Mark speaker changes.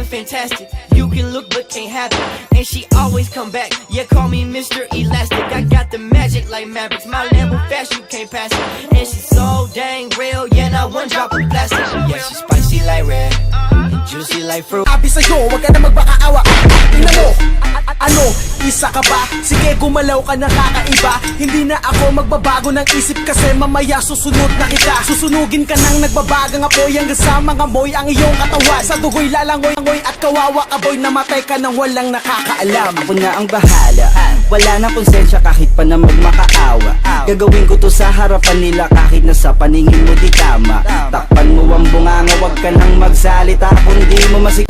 Speaker 1: being fantastic. You can look but can't have it. And she always come back. Yeah, call me Mr. Elastic. I got the magic like Mavericks. My Lambo fast, you can't pass it. And she's so dang real. Yeah, not one drop of plastic. Yeah, she's spicy like red and juicy like fruit.
Speaker 2: Sabi sa'yo, wag ka na magbakaawa. Tingnan mo, ano, isa ka ba? Sige, gumalaw ka na kakaiba. Hindi na ako magbabago ng isip kasi mamaya susunod na kita. Susunugin ka nang nagbabagang apoy hanggang sa mga moy ang iyong katawan. Sa dugoy lalangoy at kawawa ka boy, namatay ka nang walang nakakaalam.
Speaker 3: Ako na ang bahala, wala na konsensya kahit pa na magmakaawa. Gagawin ko to sa harapan nila kahit na sa paningin mo di tama. Takpan mo ang bunganga, wag ka nang magsalita kung di mo masik.